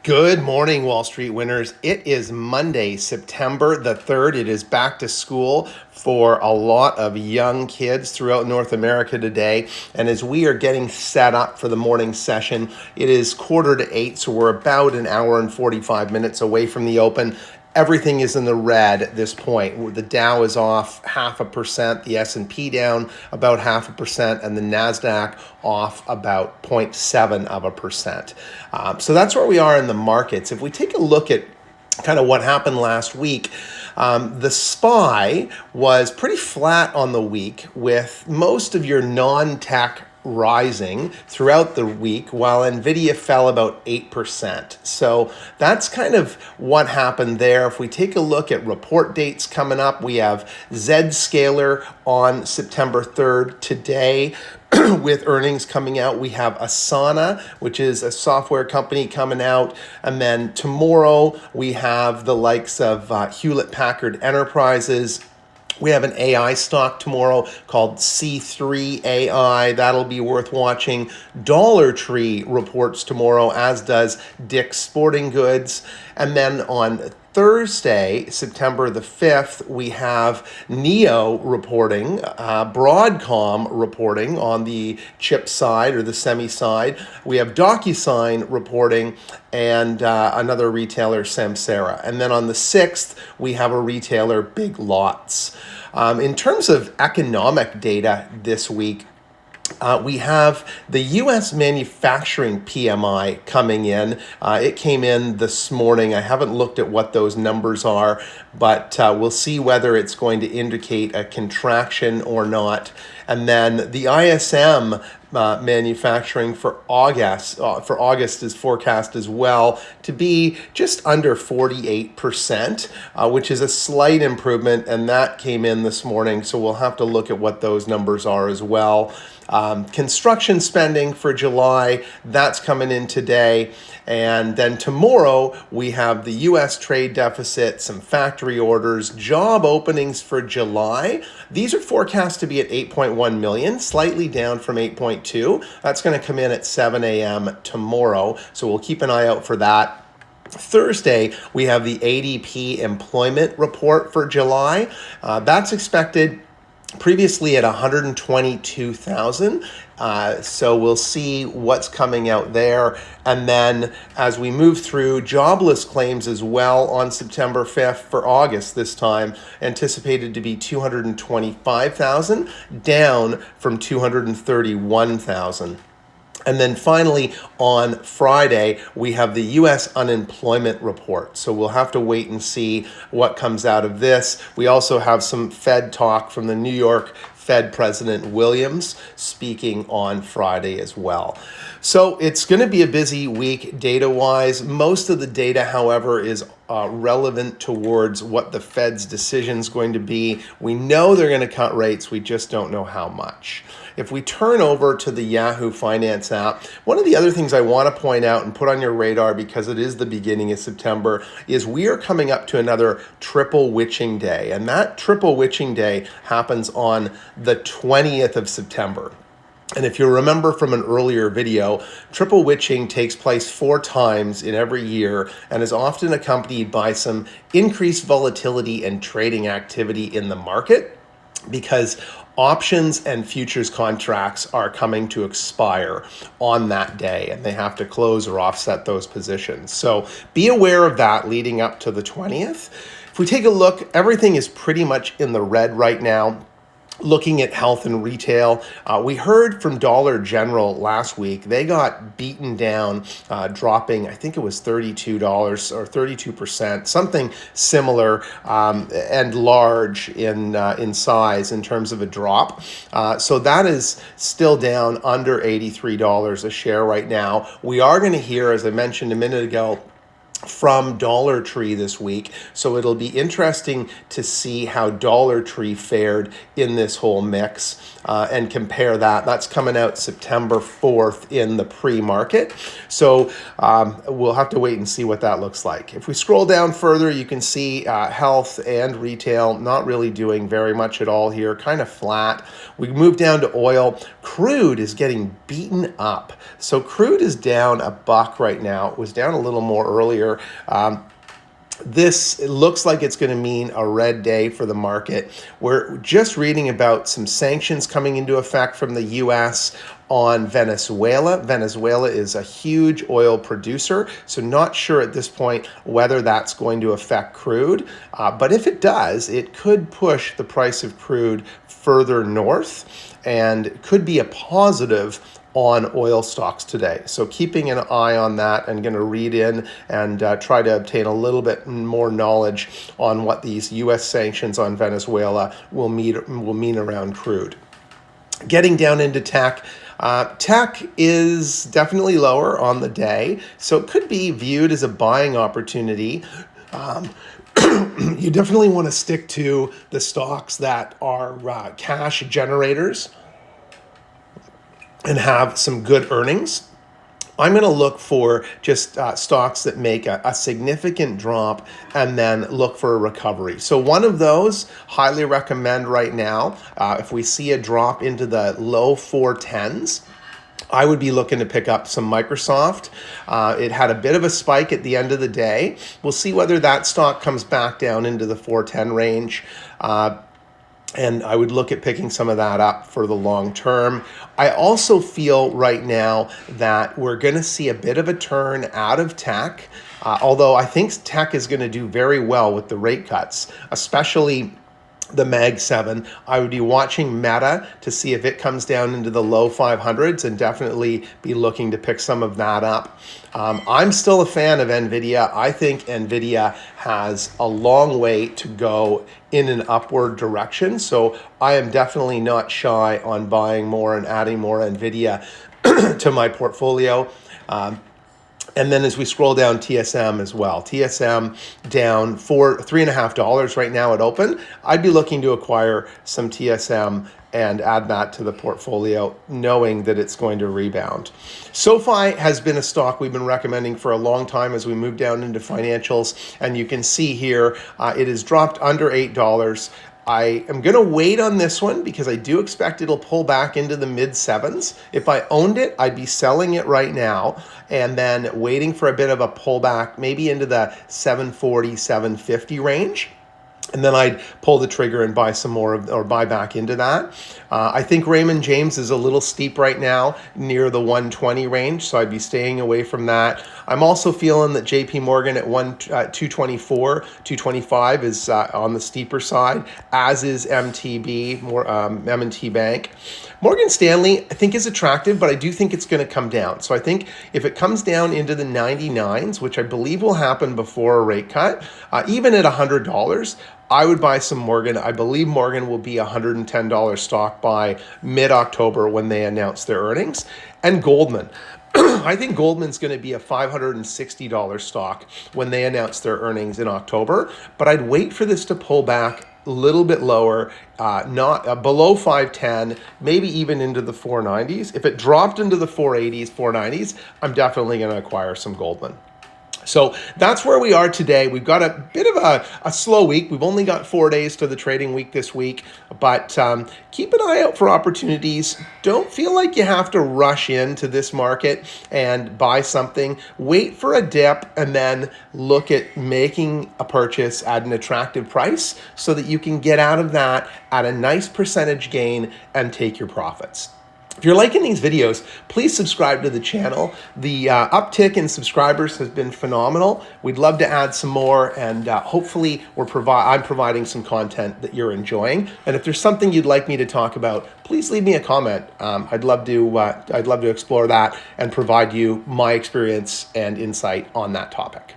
Good morning, Wall Street winners. It is Monday, September the 3rd. It is back to school for a lot of young kids throughout North America today. And as we are getting set up for the morning session, it is 7:45, so we're about an hour and 45 minutes away from the open. Everything is in the red at this point. The Dow is off 0.5%, the S&P down about 0.5%, and the NASDAQ off about 0.7%. So that's where we are in the markets. If we take a look at kind of what happened last week, the SPY was pretty flat on the week with most of your non-tech rising throughout the week, while Nvidia fell about 8%. So that's kind of what happened there. If we take a look at report dates coming up, we have Zscaler on September 3rd today. With earnings coming out, we have Asana, which is a software company, coming out. And then tomorrow, we have the likes of Hewlett-Packard Enterprises. We have an AI stock tomorrow called C3 AI. That'll be worth watching. Dollar Tree reports tomorrow, as does Dick's Sporting Goods. And then on Thursday, September the 5th, we have NEO reporting, Broadcom reporting on the chip side or the semi side. We have DocuSign reporting, and another retailer, Samsara. And then on the 6th, we have a retailer, Big Lots. In terms of economic data this week, we have the U.S. manufacturing PMI coming in. It came in this morning. I haven't looked at what those numbers are, but we'll see whether it's going to indicate a contraction or not. And then the ISM manufacturing for August is forecast as well to be just under 48%, which is a slight improvement, and that came in this morning. So we'll have to look at what those numbers are as well. Construction spending for July, that's coming in today. And then tomorrow, we have the U.S. trade deficit, some factory orders, job openings for July. These are forecast to be at 8.1 million, slightly down from 8.2. That's going to come in at 7 a.m. tomorrow. So we'll keep an eye out for that. Thursday, we have the ADP employment report for July. That's expected previously at 122,000. So we'll see what's coming out there. And then as we move through, jobless claims as well on September 5th for August this time, anticipated to be 225,000, down from 231,000. And then finally, on Friday, we have the U.S. unemployment report. So we'll have to wait and see what comes out of this. We also have some Fed talk from the New York Fed President Williams speaking on Friday as well. So it's going to be a busy week data-wise. Most of the data, however, is relevant towards what the Fed's decision is going to be. We know they're going to cut rates. We just don't know how much. If we turn over to the Yahoo Finance app, one of the other things I want to point out and put on your radar, because it is the beginning of September, is we are coming up to another triple witching day. And that triple witching day happens on the 20th of September. And if you remember from an earlier video, triple witching takes place 4 times in every year and is often accompanied by some increased volatility and trading activity in the market, because options and futures contracts are coming to expire on that day, and they have to close or offset those positions. So be aware of that leading up to the 20th. If we take a look, everything is pretty much in the red right now. Looking at health and retail, we heard from Dollar General last week. They got beaten down, dropping, I think it was $32 or 32%, something similar, and large in size in terms of a drop. So that is still down under $83 a share right now. We are going to hear, as I mentioned a minute ago, from Dollar Tree this week. So it'll be interesting to see how Dollar Tree fared in this whole mix and compare that. That's coming out September 4th in the pre-market. So we'll have to wait and see what that looks like. If we scroll down further, you can see health and retail not really doing very much at all here, kind of flat. We move down to oil. Crude is getting beaten up. So crude is down $1 right now. It was down a little more earlier. This looks like it's going to mean a red day for the market. We're just reading about some sanctions coming into effect from the U.S. on Venezuela. Venezuela is a huge oil producer, so not sure at this point whether that's going to affect crude. But if it does, it could push the price of crude further north and could be a positive on oil stocks today. So keeping an eye on that and going to read in and try to obtain a little bit more knowledge on what these U.S. sanctions on Venezuela will mean around crude. Getting down into tech. Tech is definitely lower on the day, so it could be viewed as a buying opportunity. You definitely want to stick to the stocks that are cash generators and have some good earnings. I'm going to look for just stocks that make a significant drop and then look for a recovery. So one of those, highly recommend right now, if we see a drop into the low 410s, I would be looking to pick up some Microsoft. It had a bit of a spike at the end of the day. We'll see whether that stock comes back down into the 410 range. And I would look at picking some of that up for the long term. I also feel right now that we're going to see a bit of a turn out of tech, although I think tech is going to do very well with the rate cuts, especially the Mag 7. I would be watching Meta to see if it comes down into the low 500s and definitely be looking to pick some of that up. I'm still a fan of NVIDIA. I think NVIDIA has a long way to go in an upward direction. So I am definitely not shy on buying more and adding more NVIDIA to my portfolio. And then as we scroll down, TSM as well. TSM down $3.50 right now at open. I'd be looking to acquire some TSM and add that to the portfolio, knowing that it's going to rebound. SoFi has been a stock we've been recommending for a long time as we move down into financials. And you can see here, it has dropped under $8. I am going to wait on this one because I do expect it'll pull back into the mid 7s. If I owned it, I'd be selling it right now and then waiting for a bit of a pullback, maybe into the 740, 750 range. And then I'd pull the trigger and buy some more or buy back into that. I think Raymond James is a little steep right now near the 120 range, so I'd be staying away from that. I'm also feeling that JP Morgan at 224, 225 is on the steeper side, as is MTB, M&T Bank. Morgan Stanley, I think, is attractive, but I do think it's going to come down. So I think if it comes down into the 99s, which I believe will happen before a rate cut, even at $100, I would buy some Morgan. I believe Morgan will be a $110 stock by mid-October when they announce their earnings. And Goldman. I think Goldman's going to be a $560 stock when they announce their earnings in October, but I'd wait for this to pull back a little bit lower, not below 510, maybe even into the 490s. If it dropped into the 480s, 490s, I'm definitely going to acquire some Goldman. So that's where we are today. We've got a bit of a slow week. We've only got 4 days to the trading week this week, but keep an eye out for opportunities. Don't feel like you have to rush into this market and buy something. Wait for a dip and then look at making a purchase at an attractive price so that you can get out of that at a nice percentage gain and take your profits. If you're liking these videos, please subscribe to the channel. The uptick in subscribers has been phenomenal. We'd love to add some more, and hopefully I'm providing some content that you're enjoying. And if there's something you'd like me to talk about, please leave me a comment. I'd love to explore that and provide you my experience and insight on that topic.